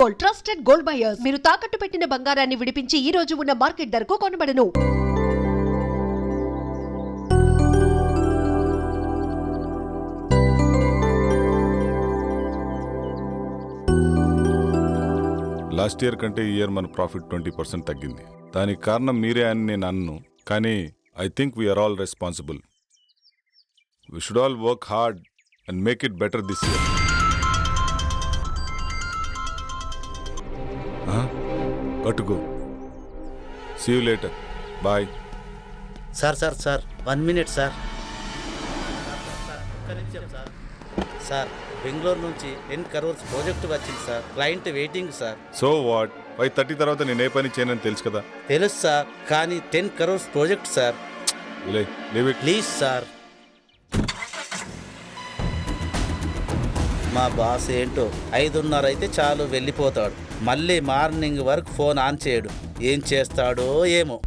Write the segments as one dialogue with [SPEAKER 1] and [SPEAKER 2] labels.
[SPEAKER 1] Gold, trusted gold buyers. మీరు తాకట్టు పెట్టిన బంగారాన్ని విడిపించి ఈ రోజు ఉన్న మార్కెట్ ధరకు కొనబడను.
[SPEAKER 2] లాస్ట్ ఇయర్ కంటే ఈ ఇయర్ మన ప్రాఫిట్ 20% తగ్గింది. దానికి కారణం మీరే అని నేను అన్ను, కానీ I think we're all responsible. We should all work hard and make it better this year. కట్టుకో. See you later. Bye.
[SPEAKER 3] Sir 1 minute sir. Sir Bengaluru నుంచి 10 crores ప్రాజెక్ట్ వచ్చింది sir. Client waiting sir.
[SPEAKER 2] So what? 5:30 తర్వాత నేను ఏ పని చేయనని తెలుసు కదా.
[SPEAKER 3] తెలుసు సార్, కానీ 10 crores project sir.
[SPEAKER 2] Leave it
[SPEAKER 3] please sir. మా బాస్ ఏంటో 5:30 అయితే చాలు వెళ్ళిపోతాడు. మళ్ళీ మార్నింగ్ వరకు ఫోన్ ఆన్ చేయడు. ఏం చేస్తాడో ఏమో.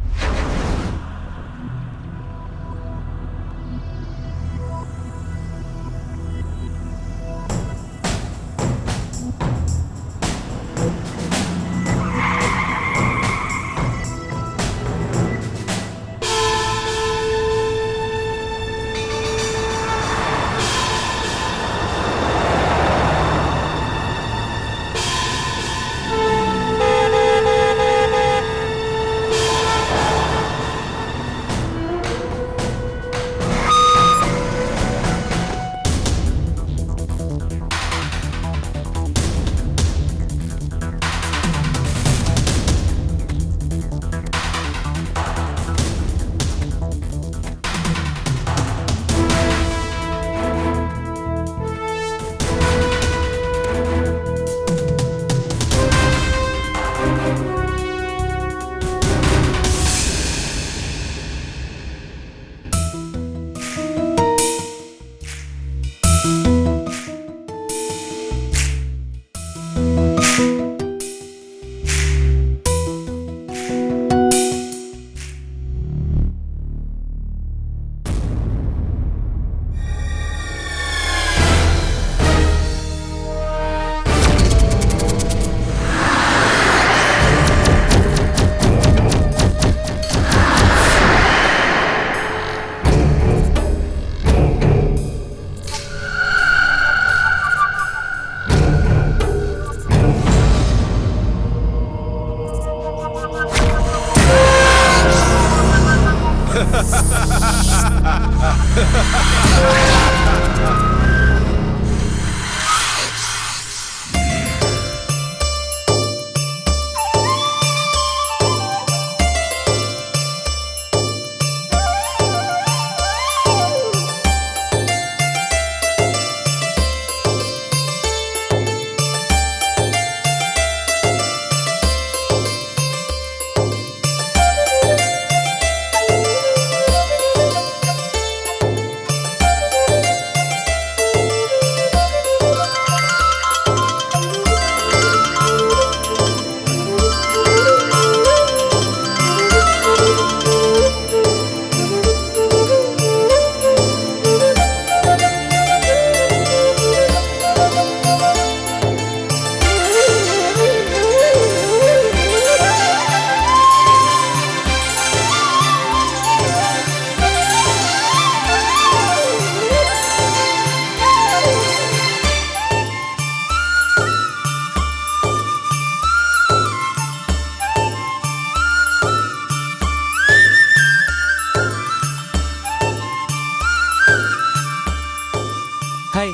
[SPEAKER 4] Hi,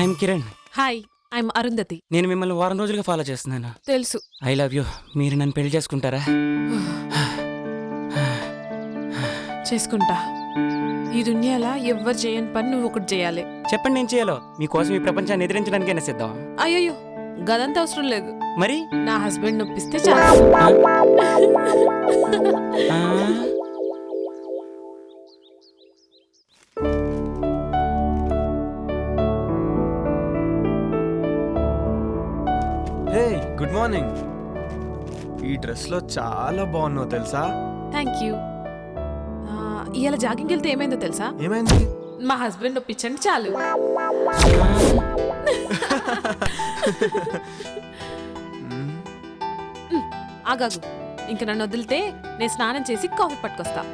[SPEAKER 4] I'm Kiran.
[SPEAKER 5] Hi, I'm Arundhati.
[SPEAKER 4] నేను మిమ్మల్ని వారం రోజులుగా ఫాలో చేస్తున్నాను.
[SPEAKER 5] తెలుసు.
[SPEAKER 4] I love you. మీరు నన్ను పెళ్లి చేసుకుంటారా?
[SPEAKER 5] చేసుకుంటా. ఈ దునియాలో ఎవ్వరు చేయని పని నువ్వు ఒకటి చేయాలి.
[SPEAKER 4] చెప్పండి, నేను చేయాలో. మీకోసం ఈ ప్రపంచాన్ని ఎదిరించడానికైనా సిద్ధం.
[SPEAKER 5] అయ్యో, గదంతా అవసరం లేదు.
[SPEAKER 4] మరి
[SPEAKER 5] నా హస్బెండ్ నొప్పిస్తే చాలు.
[SPEAKER 6] హే, గుడ్ మార్నింగ్. ఈ డ్రెస్లో చాలా బాగున్నావు తెలుసా?
[SPEAKER 5] Thank you. ఇవాళ జాగింగ్కి వెళ్తే ఏమైందో తెలుసా?
[SPEAKER 6] ఏమైంది?
[SPEAKER 5] మా హస్బెండ్ నొప్పించండి చాలు. ఆగాగు. ఇంక నన్ను వదిలితే నేను స్నానం చేసి కాఫీ పట్టుకొస్తా.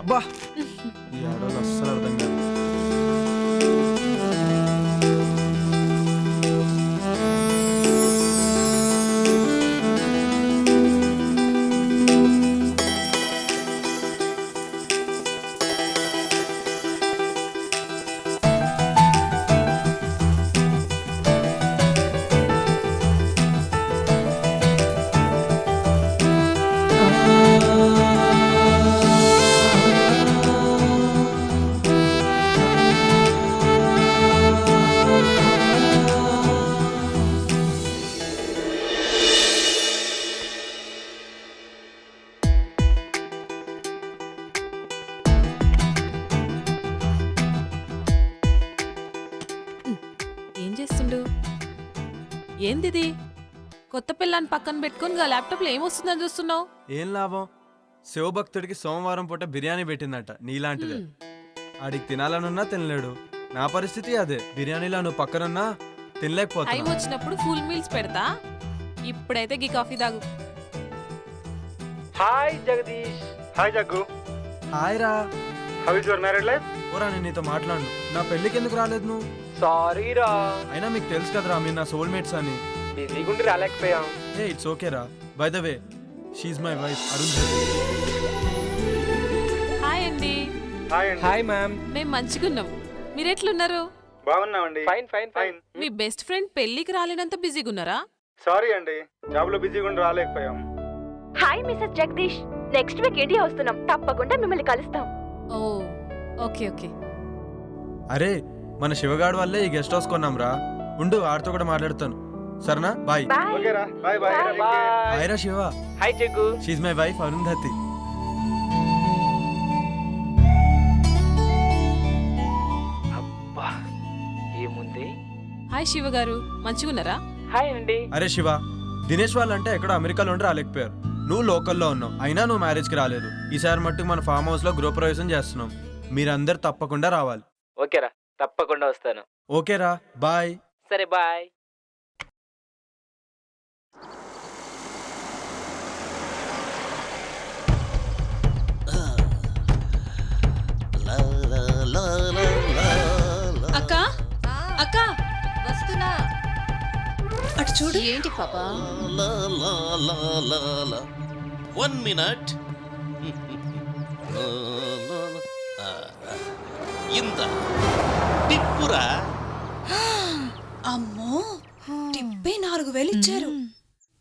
[SPEAKER 6] అబ్బా ఈ ఆడవాళ్ళు అస్సలు అర్థం కాదు.
[SPEAKER 5] ఏం చేస్తుండు? ఏందిది? కొత్త పిల్లని పక్కన పెట్టుకుని ల్యాప్టాప్లో ఏమొస్తుందని చూస్తున్నావు?
[SPEAKER 6] ఏం లాభం? శివభక్తుడికి సోమవారం పూట బిర్యానీ పెట్టిందట నీలాంటిదే. ఆడికి తినాలనున్నా తినలేడు. నా పరిస్థితి అదే. బిర్యానీలో నువ్వు పక్కనున్నా
[SPEAKER 5] టైం
[SPEAKER 6] తినలేకపోతున్నా.
[SPEAKER 5] వచ్చినప్పుడు ఫుల్ మీల్స్ పెడతా. ఇప్పుడైతే గీ కాఫీ తాగు.
[SPEAKER 7] Hi Jagadish. Hi Jaggu.
[SPEAKER 6] Hi రా.
[SPEAKER 7] How is your married life?
[SPEAKER 6] ఓరా నేను నీతో మాట్లాడు. నా పెళ్ళికి ఎందుకు రాలేదు నువ్వు?
[SPEAKER 7] సారీ రా,
[SPEAKER 6] అయినా మీకు తెలుసు కదరా మీరు నా సోల్మేట్స్ అని.
[SPEAKER 7] బిజీగా ఉండి రాలేకపోయాం.
[SPEAKER 6] ఏ ఇట్స్ ఓకే రా. By the way she's my wife Arundhati.
[SPEAKER 5] Hi అండి.
[SPEAKER 7] హాయ్ అండి. Hi ma'am.
[SPEAKER 5] మేము మంచిగున్నాం. మీరెట్లున్నారు?
[SPEAKER 7] బాగున్నామండి. Fine fine fine.
[SPEAKER 5] మీ బెస్ట్ ఫ్రెండ్ పెళ్లికి రాలేనంత బిజీగా ఉన్నారా?
[SPEAKER 7] సారీ అండి, జాబ్ లో బిజీగా ఉండి రాలేకపోయాం.
[SPEAKER 8] Hi mister Jagadish, next week India వస్తున్నాం, తప్పకుండా మిమ్మల్ని కలుస్తాం.
[SPEAKER 5] Oh okay okay.
[SPEAKER 6] అరే మన శివగాడు వల్లే ఈ గెస్ట్ హౌస్ కొన్నాం రా. ఉండు ఆడితో కూడా మాట్లాడతాను. సరేనా? బాయ్.
[SPEAKER 8] బాయ్.
[SPEAKER 7] ఓకే రా, బాయ్ బాయ్.
[SPEAKER 6] హాయ్ రా Shiva.
[SPEAKER 7] Hi Jaggu.
[SPEAKER 6] She my wife Arundhati.
[SPEAKER 7] అబ్బా ఏముంది.
[SPEAKER 5] హాయ్ శివ గారు, మంచిగున్నారా?
[SPEAKER 7] హాయ్ అండి.
[SPEAKER 6] అరే శివ, దినేష్ వాళ్ళంటే ఎక్కడో అమెరికాలో ఉండి రాలేకపోయారు. నువ్వు లోకల్లో ఉన్నావు, అయినా నువ్వు మ్యారేజ్కి రాలేదు. ఈసారి మట్టుకు మన ఫామ్ హౌస్ లో గృహప్రవేశం చేస్తున్నాం. మీరందరు తప్పకుండా రావాలి.
[SPEAKER 9] ఓకేరా, తప్పకుండా వస్తాను.
[SPEAKER 6] ఓకేరా, బాయ్.
[SPEAKER 9] సరే బాయ్.
[SPEAKER 5] అక్క అక్క
[SPEAKER 1] వస్తున్నా.
[SPEAKER 5] అటు చూడు.
[SPEAKER 1] ఏంటి పాపా?
[SPEAKER 10] 1 minute. ఇంత టిప్పురా.
[SPEAKER 11] అమ్మో, టిప్పే 4000 ఇచ్చారు.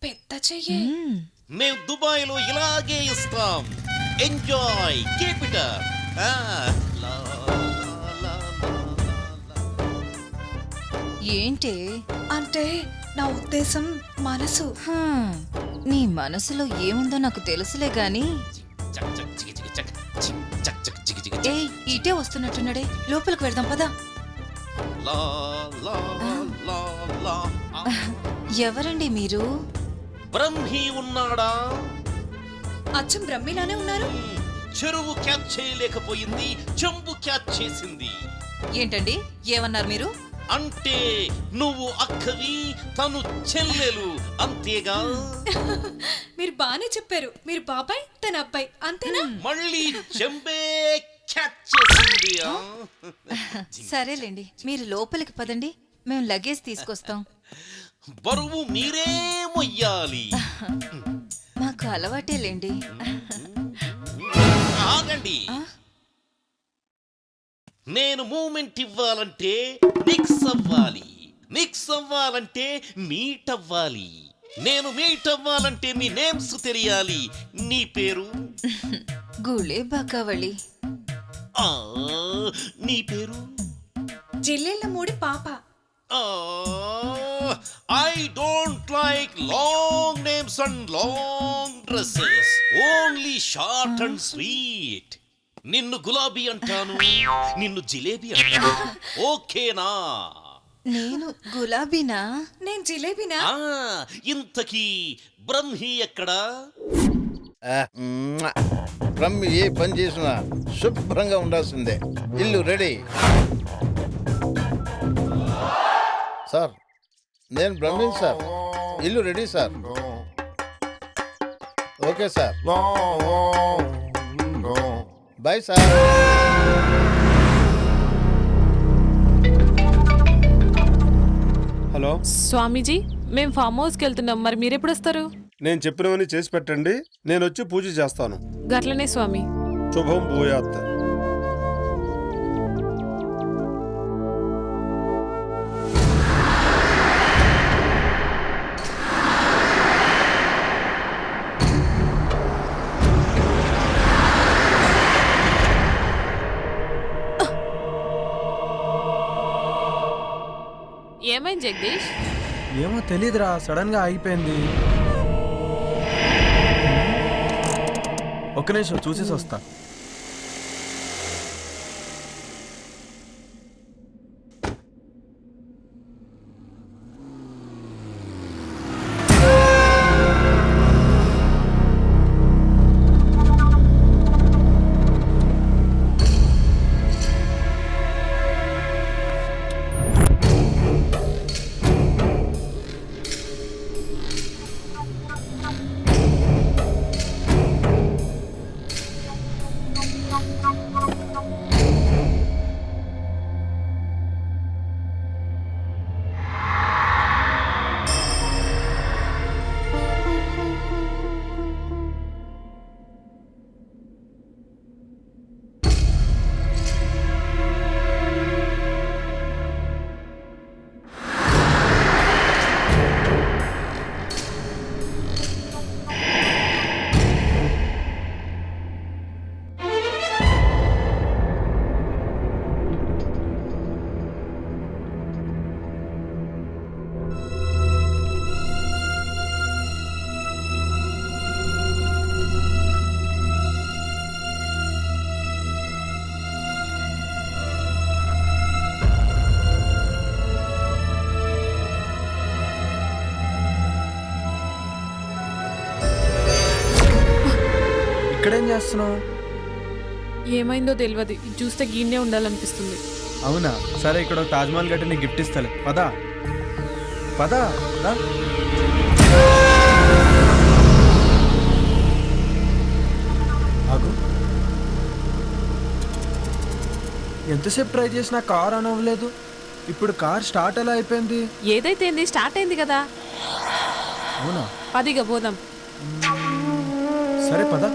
[SPEAKER 11] పెద్ద చెయ్యే.
[SPEAKER 10] మేము దుబాయ్లో ఇలాగే ఇస్తాం. Enjoy, keep it up.
[SPEAKER 11] ఏంటి అంటే నా ఉద్దేశం మనసు. నీ మనసులో ఏముందో నాకు తెలుసులే గాని. ఏ ఇటే వస్తున్నట్టున్నాడే, లోపలికి వెళ్దాం పదా. ఎవరండి మీరు?
[SPEAKER 10] బ్రహ్మి ఉన్నాడా?
[SPEAKER 11] అచ్చం బ్రహ్మిలానే ఉన్నారు.
[SPEAKER 10] చెరువు క్యాచ్ చేయలేకపోయింది, చెంబు క్యాచ్ చేసింది.
[SPEAKER 11] ఏంటండి ఏమన్నారు మీరు?
[SPEAKER 10] అంటే నువ్వు అక్కవి, తను చెల్లెలు, అంతేగా?
[SPEAKER 11] మీరు బానే చెప్పారు. మీరు బాబాయ్, తన అబ్బాయి, అంతేనా?
[SPEAKER 10] మళ్ళీ చెంబే క్యాచ్ చేసింది.
[SPEAKER 11] సరేలేండి, మీరు లోపలికి పదండి, మేము లగేజ్ తీసుకొస్తాం.
[SPEAKER 10] బరువు మీరే మొయ్యాలి.
[SPEAKER 11] మాకు అలవాటేలేండి.
[SPEAKER 10] ఆగండి. నేను మూమెంట్ ఇవ్వాలంటే మిక్స్ అవ్వాలి, మిక్స్ అవ్వాలంటే మీట్ అవ్వాలి. నేను మీట్ అవ్వాలంటే మీ నేమ్స్ తెలియాలి. నీ పేరు?
[SPEAKER 11] గుళే బాకావళి.
[SPEAKER 10] నీ పేరు?
[SPEAKER 11] జిల్లెళ్ళ మూడి పాప.
[SPEAKER 10] I don't like long names and long dresses. Only short and sweet. నిన్ను గులాబీ అంటాను, నిన్ను జిలేబీ అంటాను. ఓకేనా?
[SPEAKER 11] నేను గులాబీనా? నేను జిలేబీనా?
[SPEAKER 10] ఇంతకీ బ్రహ్మి ఎక్కడా?
[SPEAKER 12] బ్రహ్మి ఏ పని చేసినా శుభ్రంగా ఉండాల్సిందే. ఇల్లు రెడీ. సార్ నేను బ్రహ్మిన్ సార్. ఇల్లు ready sir. Okay sir. Bye sir.
[SPEAKER 13] Hello
[SPEAKER 5] Swamiji మేము ఫామ్ హౌస్కి వెళ్తున్నాం, మరి మీరెప్పుడు వస్తారు?
[SPEAKER 13] నేను చెప్పినవన్నీ చేసి పెట్టండి, నేను వచ్చి పూజ చేస్తాను.
[SPEAKER 5] గట్లనే స్వామి.
[SPEAKER 13] శుభం భూయాత్.
[SPEAKER 5] ఏమైంది జగదీష్?
[SPEAKER 6] ఏమో తెలీదురా, సడన్ గా ఆగిపోయింది. ఒక్క నిమిషం చూసేసి వస్తా. ఇక్కడేం చేస్తున్నావు?
[SPEAKER 5] ఏమైందో తెలియదు, ఇది చూస్తే గీన్నే ఉండాలనిపిస్తుంది.
[SPEAKER 6] అవునా, సరే ఇక్కడ ఒక తాజ్మహల్ గట్టి నీకు గిఫ్ట్ ఇస్తాలే. పదా పదా రా. ఆగు. ఎంతసేపు ట్రై చేసినా కార్ ఆన్ అవ్వలేదు. ఇప్పుడు కార్ స్టార్ట్ ఎలా అయిపోయింది?
[SPEAKER 5] ఏదైతే ఏంది, స్టార్ట్ అయింది కదా.
[SPEAKER 6] అవునా?
[SPEAKER 5] పదిగా పోదాం.
[SPEAKER 6] సరే పదా.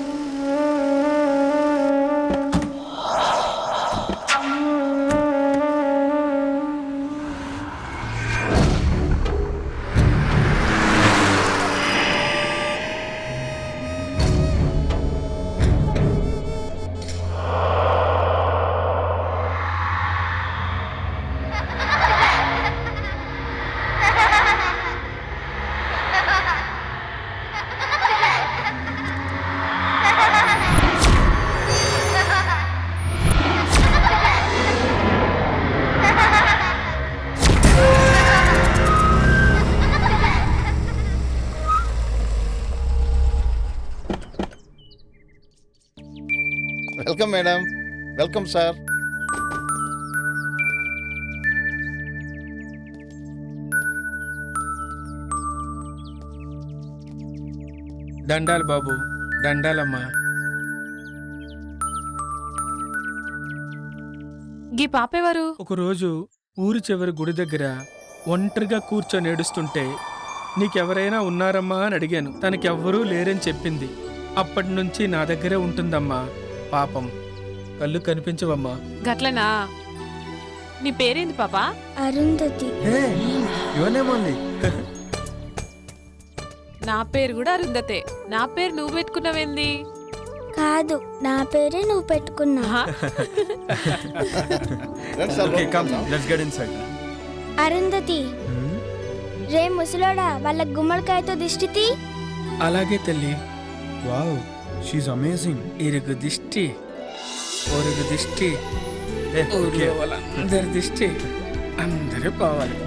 [SPEAKER 12] Welcome madam. Welcome sir.
[SPEAKER 14] దండాలు బాబు, దండాలమ్మా.
[SPEAKER 5] గీ పాపేవారు?
[SPEAKER 14] ఒకరోజు ఊరి చివరి గుడి దగ్గర ఒంటరిగా కూర్చొని ఏడుస్తుంటే నీకెవరైనా ఉన్నారమ్మా అని అడిగాను. తనకెవ్వరూ లేరని చెప్పింది. అప్పటి నుంచి నా దగ్గరే ఉంటుందమ్మా. పాపం, కళ్ళు కనిపించవమ్మా.
[SPEAKER 5] గట్లనా? నీ పేరేంది పాపా?
[SPEAKER 15] అరుంధతి.
[SPEAKER 5] నా పేరు కూడా అరుంధతే. నా పేరు నువ్వు పెట్టుకున్నావేంది?
[SPEAKER 15] కాదు, నా పేరే నువ్వు పెట్టుకున్నా. అరుంధతి, రే ముసలోడా, వాళ్ళ గుమ్మడికాయతో దిష్టి.
[SPEAKER 14] అలాగే తల్లి.
[SPEAKER 6] Wow, she's amazing.
[SPEAKER 14] ఇరుగు దిష్టి, ఒరుగు దిష్టి, ఊర్లో వాళ్ళందరి దిష్టి అందరూ పోవాలి.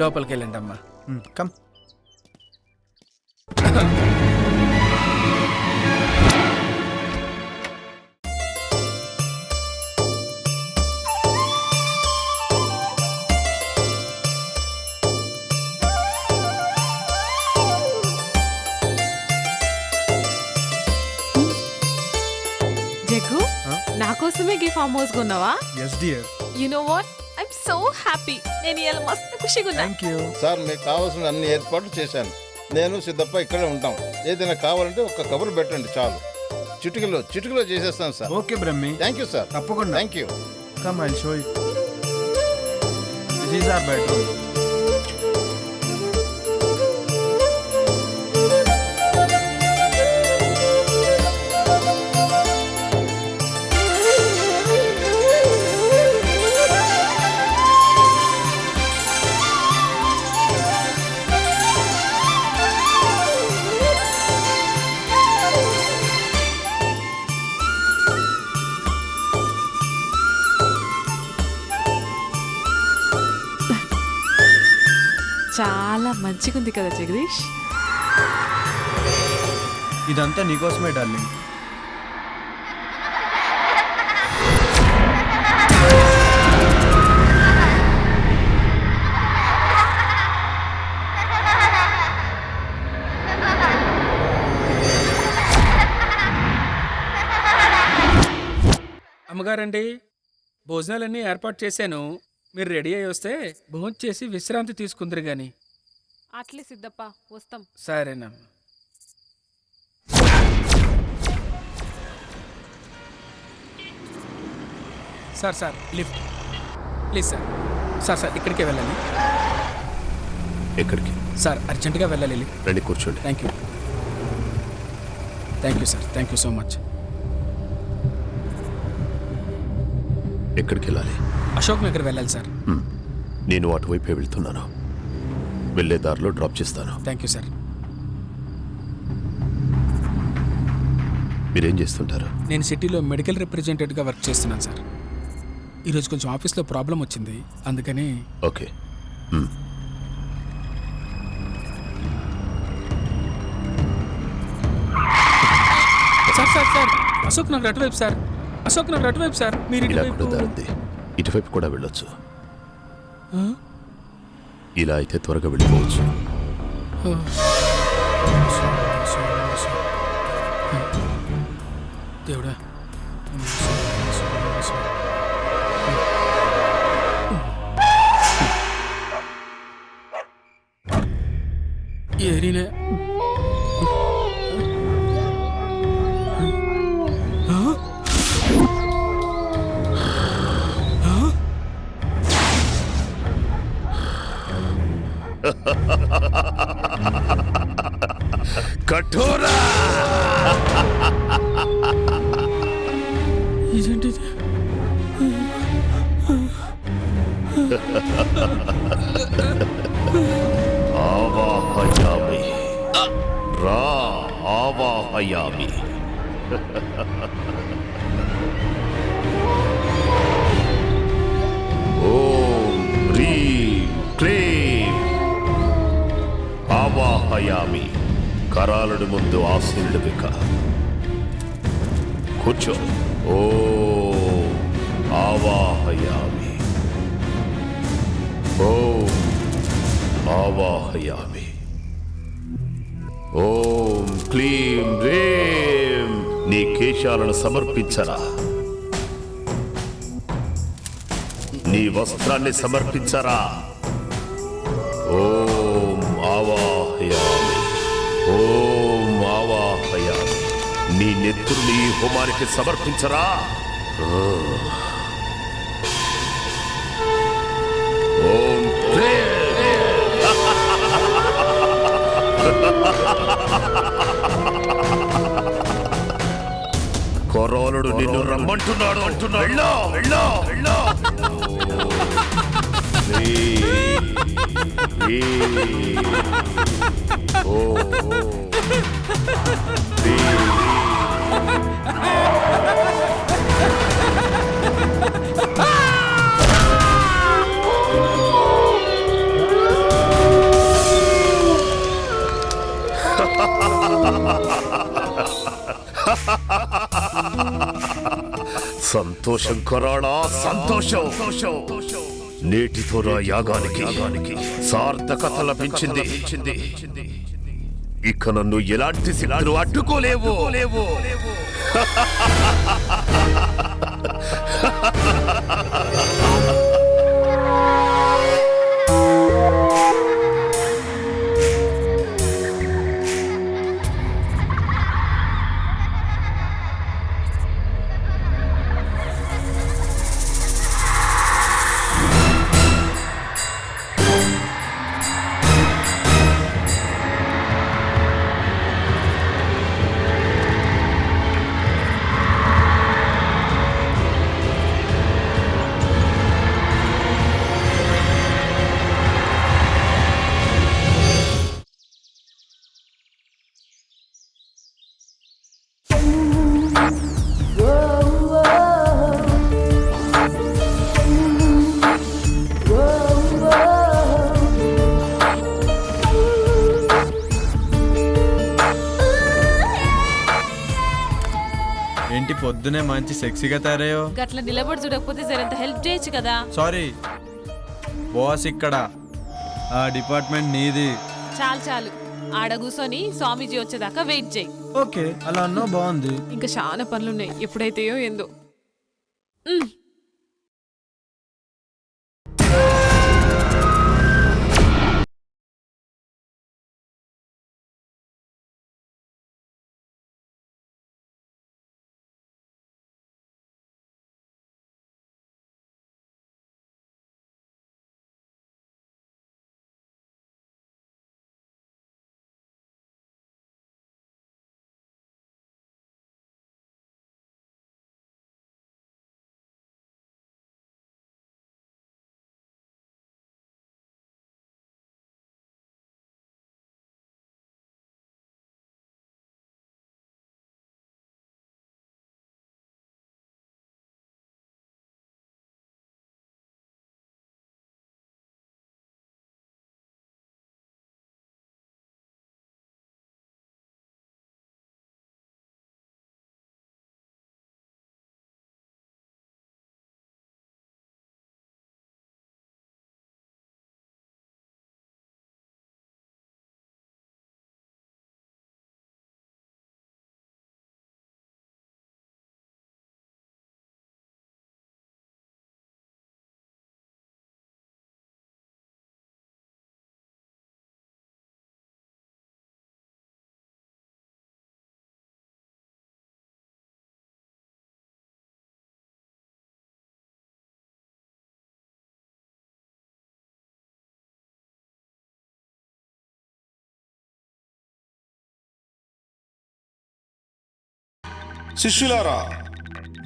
[SPEAKER 14] లోపలికి వెళ్ళండి అమ్మా.
[SPEAKER 6] కమ్.
[SPEAKER 5] కోసమే ఈ ఫామ్ హౌస్ కొన్నావా?
[SPEAKER 6] Yes dear.
[SPEAKER 5] You know what, I'm so happy. నేను ఇలా మస్తు ఖుషిగా ఉన్నా.
[SPEAKER 6] థ్యాంక్ యూ
[SPEAKER 12] సార్, మీకు కావాల్సిన అన్ని ఏర్పాట్లు చేశాను. నేను సిద్ధప్ప ఇక్కడే ఉంటాం. ఏదైనా కావాలంటే ఒక్క కబురు పెట్టండి చాలు. చిటికలో చేసేస్తాను సార్.
[SPEAKER 6] Okay Brahmi.
[SPEAKER 12] Thank you sir.
[SPEAKER 6] తప్పకుండా.
[SPEAKER 12] Thank you.
[SPEAKER 6] Come I'll show you. This is our bedroom.
[SPEAKER 5] చాలా మంచిగా ఉంది కదా జగదీష్.
[SPEAKER 6] ఇదంతా నీకోసమే డార్లింగ్.
[SPEAKER 14] అమ్మగారండి, భోజనాలన్నీ ఏర్పాటు చేశాను. మీరు రెడీ అయ్యి వస్తే భోజనం చేసి విశ్రాంతి తీసుకుందరు గాని.
[SPEAKER 5] అట్లే సిద్ధప్ప, వస్తాం.
[SPEAKER 14] సరేనమ్మా. Sir lift please sir. Sir ఇక్కడికే వెళ్ళాలి.
[SPEAKER 16] ఎక్కడికి
[SPEAKER 14] సార్? అర్జెంటుగా వెళ్ళాలి.
[SPEAKER 16] రండి, కూర్చోండి.
[SPEAKER 14] Thank you sir. Thank you so much.
[SPEAKER 16] ఎక్కడికి వెళ్ళాలి?
[SPEAKER 14] అశోక్ నగర్ వెళ్ళాలి సార్.
[SPEAKER 16] నేను అటువైపే వెళ్తున్నాను. వెళ్ళే దారిలో డ్రాప్ చేస్తాను.
[SPEAKER 14] Thank you sir.
[SPEAKER 16] మీరేం చేస్తుంటారు?
[SPEAKER 14] నేను సిటీలో మెడికల్ రిప్రజెంటేటివ్గా వర్క్ చేస్తున్నాను సార్. ఈరోజు కొంచెం ఆఫీస్లో ప్రాబ్లం వచ్చింది, అందుకని.
[SPEAKER 16] ఓకే.
[SPEAKER 14] సార్ అశోక్ నగర్ అటువైపు సార్. అశోక్ నగర్ అటువైపు సార్. మీరు
[SPEAKER 16] ఇటువైపు కూడా వెళ్ళొచ్చు. ఇలా అయితే త్వరగా వెళ్ళిపోవచ్చు.
[SPEAKER 14] దేవుడా. ఏరినే
[SPEAKER 16] కఠోరా.
[SPEAKER 14] ఇదేంటి?
[SPEAKER 16] ఆవాహయామి రా, ఆవాహయామి. ఓం హ్రీం క్లీం ఆవాహయామి. కరాలుడి ముందు ఆసీనుడు విక. కూర్చో. ఓం ఆవాహయామి. ఓం ఆవాహయామి. ఓం క్లీం రేం. నీ కేశాలను సమర్పించరా. నీ వస్త్రాన్ని సమర్పించరా. ఓం ఆవాహయామి. ఓం ఆవాహయామి. నీ నెత్తుర్ని హోమానికి సమర్పించరా. ఓం కొరోనుడు నిన్ను రమ్మంటున్నాడు. వెళ్ళో వెళ్ళో వెళ్ళో. సంతోషం కొరాడా, సంతోషం. నేటితో నా యాగానికి సార్థకత లభించింది. ఇక నన్ను ఎలాంటి శిలాలు అడ్డుకోలేవు.
[SPEAKER 6] ఏంటి పొద్దునే మంచి సెక్సీగా తయారయ్యో?
[SPEAKER 5] గట్ల నిలబడి చూడకపోతే జరంత హెల్ప్ చేయొచ్చు కదా.
[SPEAKER 6] సారీ బాస్, ఇక్కడ ఆ డిపార్ట్మెంట్ నీది.
[SPEAKER 5] చాలు చాలు, ఆడ కూర్చొని స్వామీజీ వచ్చేదాకా వెయిట్ చేయి.
[SPEAKER 6] ఓకే, అలా అన్నా బాగుంది.
[SPEAKER 5] ఇంకా చాలా పనులున్నాయి, ఎప్పుడైతేయో ఏందో.
[SPEAKER 13] శిష్యులారా,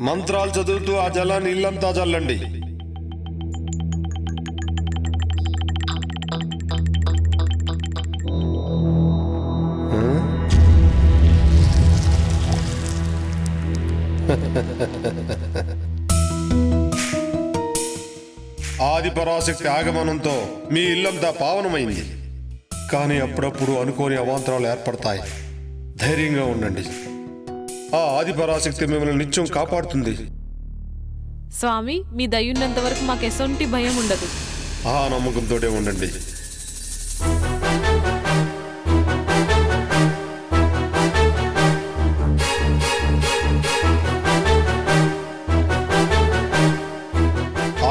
[SPEAKER 13] మంత్రాలు చదువుతూ ఆ జలాన్ని ఇల్లంతా చల్లండి. ఆది పరాశక్తి ఆగమనంతో మీ ఇల్లంతా పావనమైంది. కానీ అప్పుడప్పుడు అనుకోని అవాంతరాలు ఏర్పడతాయి. ధైర్యంగా ఉండండి. ఆ ఆది పరాశక్తి మిమ్మల్ని నిత్యం కాపాడుతుంది.
[SPEAKER 5] స్వామి, మీ దయ్యున్నంత వరకు మాకు ఎసొంటి భయం ఉండదు.
[SPEAKER 13] ఆ నమ్మకంతోనే ఉండండి.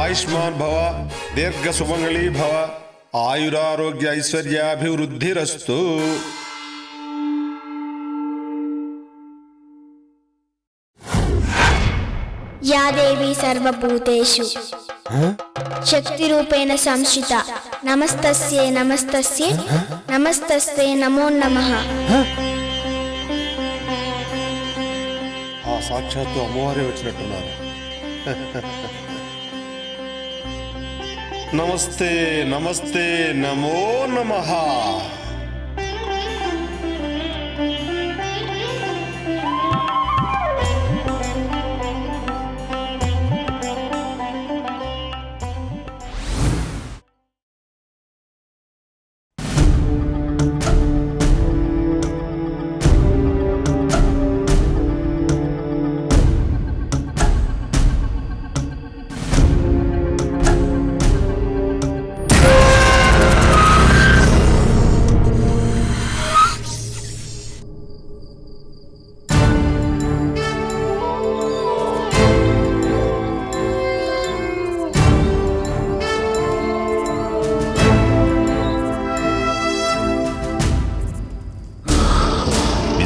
[SPEAKER 13] ఆయుష్మాన్ భవ, దీర్ఘ సుమంగళీ భవ, ఆయురారోగ్య ఐశ్వర్యాభివృద్ధిరస్తు.
[SPEAKER 15] యా దేవి సర్వభూతేషు శక్తి రూపేణ సంస్థిత నమస్తస్యే నమస్తస్యే నమస్తస్తే నమో నమః.
[SPEAKER 13] ఆ సాక్షాత్తు అమ్మవారే వచ్చినట్టున్నారు. నమస్తే నమస్తే నమో నమః.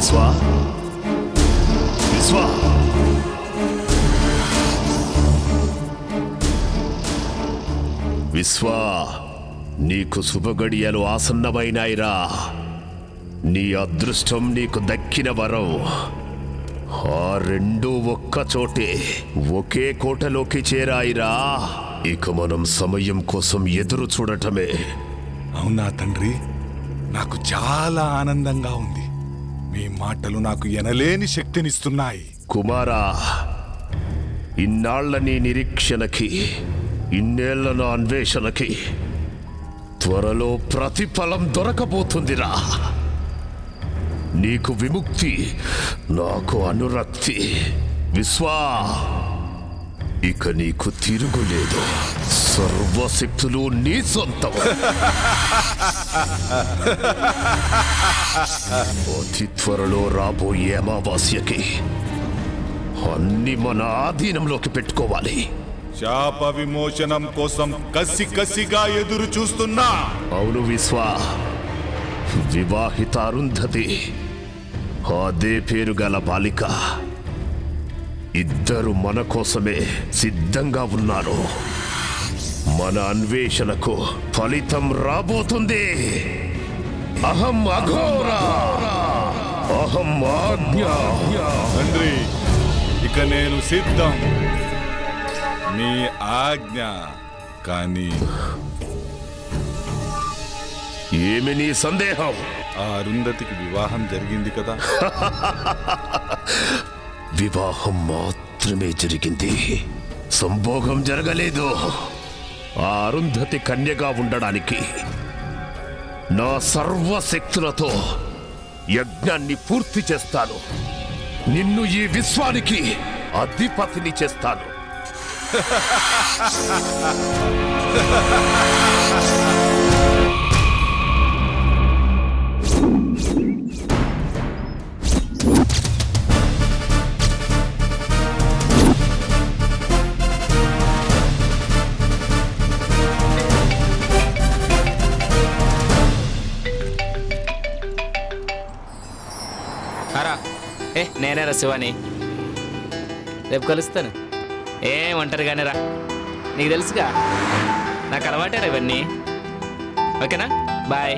[SPEAKER 16] విశ్వా విశ్వా విశ్వా నీకు శుభగడియలు ఆసన్నమైనాయిరా. నీ అదృష్టం నీకు దక్కిన వరం. ఆ రెండూ ఒక్క చోటే ఒకే కోటలోకి చేరాయిరా. ఇక మనం సమయం కోసం ఎదురు చూడటమే.
[SPEAKER 2] అవునా తండ్రి, నాకు చాలా ఆనందంగా ఉంది. మీ మాటలు నాకు ఎనలేని శక్తినిస్తున్నాయి.
[SPEAKER 16] కుమారా, ఇన్నాళ్ల నీ నిరీక్షణకి, ఇన్నేళ్ల నా అన్వేషణకి త్వరలో ప్రతిఫలం దొరకబోతుందిరా. నీకు విముక్తి, నాకు అనురక్తి. విశ్వా, ఇక నీకు తిరుగులేదు. సర్వశక్తులు నీ సొంతం. అతి త్వరలో రాబోయే అమావాస్యకి అన్ని మన ఆధీనంలోకి పెట్టుకోవాలి.
[SPEAKER 2] శాప విమోచనం కోసం కసిగా ఎదురు చూస్తున్నా.
[SPEAKER 16] అవును విశ్వా, వివాహిత అరుంధతి, అదే పేరు గల బాలిక, ఇద్దరు మన కోసమే సిద్ధంగా ఉన్నారు. మన అన్వేషణకు ఫలితం రాబోతుంది. అహం అఘోరా, అహం ఆజ్ఞ.
[SPEAKER 2] తండ్రి, ఇక నేను సిద్ధం. మీ ఆజ్ఞ. కానీ
[SPEAKER 16] ఏమి నీ సందేహం?
[SPEAKER 2] ఆ అరుంధతికి వివాహం జరిగింది కదా?
[SPEAKER 16] వివాహం మాత్రమే జరిగింది, సంభోగం జరగలేదు. ఆ అరుంధతి కన్యగా ఉండడానికి నా సర్వశక్తులతో యజ్ఞాన్ని పూర్తి చేస్తాను. నిన్ను ఈ విశ్వానికి అధిపతిని చేస్తాను.
[SPEAKER 9] నేనేరా శివాని, రేపు కలుస్తాను. ఏం ఒంటరిగానే రా, నీకు తెలుసుగా నాకు అలవాటేరా ఇవన్నీ. ఓకేనా, bye.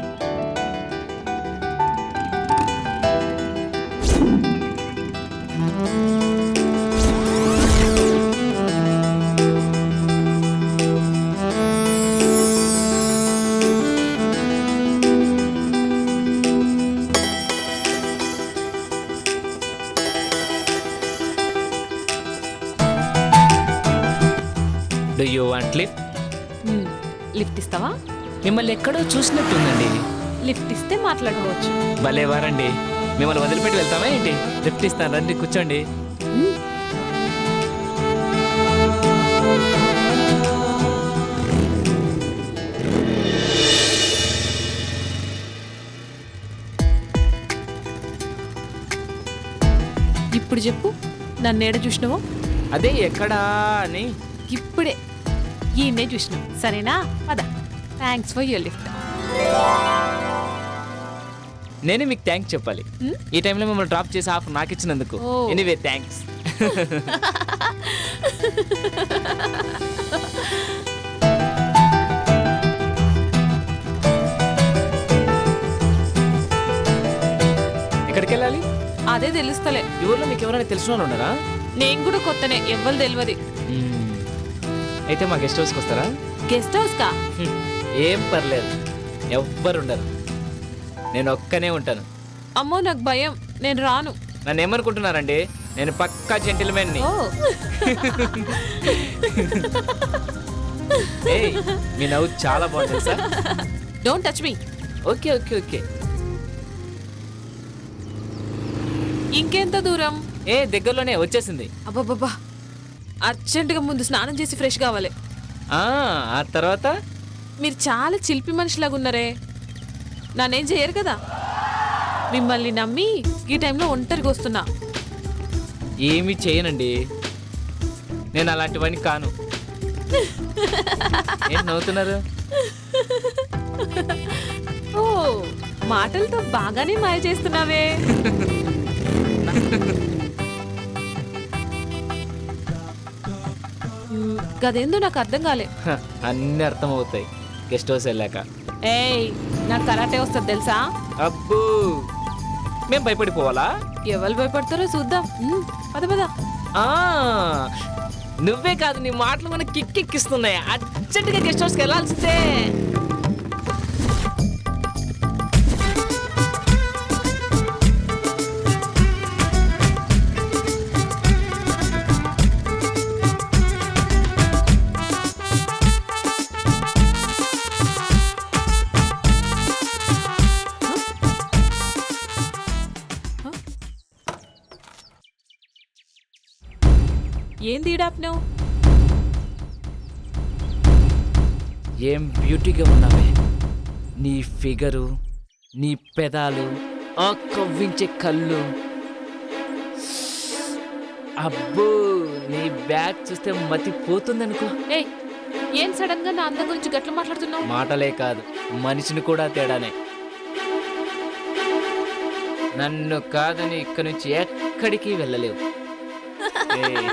[SPEAKER 9] Do you want lift?
[SPEAKER 5] Lift ఇస్తావా?
[SPEAKER 9] మిమ్మల్ని ఎక్కడో చూసినట్టుందండి.
[SPEAKER 5] లిఫ్ట్ ఇస్తే మాట్లాడుకోవచ్చు.
[SPEAKER 9] భలే వారండి, మిమ్మల్ని వదిలిపెట్టి వెళ్తామా ఏంటి? లిఫ్ట్ ఇస్తాను, రండి కూర్చోండి.
[SPEAKER 5] ఇప్పుడు చెప్పు, నన్ను ఏడ చూసినావో?
[SPEAKER 9] అదే ఎక్కడా అని.
[SPEAKER 5] ఇప్పుడే ఈయన్నే చూసినావు, సరేనా? పద. Thanks for your lift.
[SPEAKER 9] నేనే మీకు థ్యాంక్స్ చెప్పాలి. ఈ టైంలో మిమ్మల్ని డ్రాప్ చేసి హాఫ్ నాకు ఇచ్చినందుకు. Anyway thanks. ఎక్కడికి వెళ్ళాలి?
[SPEAKER 5] అదే తెలుస్తలే.
[SPEAKER 9] ఈ ఊర్లో మీకు ఎవరైనా తెలిసిన వాళ్ళు ఉన్నారా?
[SPEAKER 5] నేను కూడా కొత్తనే, ఎవ్వరు తెలియదు.
[SPEAKER 9] అయితే మా గెస్ట్ హౌస్కి వస్తారా?
[SPEAKER 5] గెస్ట్ హౌస్ కా?
[SPEAKER 9] ఏం పర్లేదు, ఎవ్వరు ఉండరు, నేను ఒక్కనే ఉంటాను.
[SPEAKER 5] అమ్మో నాకు భయం, నేను రాను.
[SPEAKER 9] నన్ను ఏమనుకుంటున్నారండి, నేను పక్కా జెంటిల్మెన్ని. మీ నవ్వు చాలా బాగుంటుంది sir.
[SPEAKER 5] Don't touch me.
[SPEAKER 9] Okay okay okay.
[SPEAKER 5] ఇంకెంత దూరం?
[SPEAKER 9] దగ్గరలోనే వచ్చేసింది.
[SPEAKER 5] అబ్బాబ్బా, అర్జెంటుగా ముందు స్నానం చేసి ఫ్రెష్ కావాలి.
[SPEAKER 9] ఆ తర్వాత?
[SPEAKER 5] మీరు చాలా చిలిపి మనిషిలాగా ఉన్నారే, నన్నేం చేయరు కదా. మిమ్మల్ని నమ్మి ఈ టైంలో ఒంటరిగా వస్తున్నా.
[SPEAKER 9] ఏమీ చేయనండి, నేను అలాంటివన్నీ కాను. ఏం నవ్వుతున్నారు?
[SPEAKER 5] ఓ, మాటలతో బాగానే మాయ చేస్తున్నావే. గదేందో నాకు అర్థం కాలే.
[SPEAKER 9] హ, అన్నీ అర్థమవుతాయి గెస్ట్ హౌస్ వెళ్ళాక.
[SPEAKER 5] ఏయ్, నాకు కరాటే వస్తుంది తెలుసా?
[SPEAKER 9] అబ్బో, మేము భయపడిపోవాలా?
[SPEAKER 5] ఎవరు భయపడతారో చూద్దాం. పద పద.
[SPEAKER 9] ఆ, నువ్వే కాదు, నీ మాటలు మనకి కిక్కెక్కిస్తున్నాయి. అర్జెంటుగా గెస్ట్ హౌస్కి వెళ్ళాల్సిందే.
[SPEAKER 5] ఏంది ఈడాప్నావు?
[SPEAKER 9] ఏం బ్యూటీగా ఉన్నావే. నీ ఫిగరు, నీ పెదాలు, ఆ కవ్వించే కళ్ళు. అబ్బో, నీ బ్యాగ్ చూస్తే మతిపోతుందనుకో.
[SPEAKER 5] ఏయ్, ఏం సడన్ గా నా అందం గురించి గట్ల మాట్లాడుతున్నావు?
[SPEAKER 9] మాటలే కాదు, మనిషిని కూడా తేడానే. నన్ను కాదని ఇక్కడి నుంచి ఎక్కడికి వెళ్ళలేవు. ఏయ్,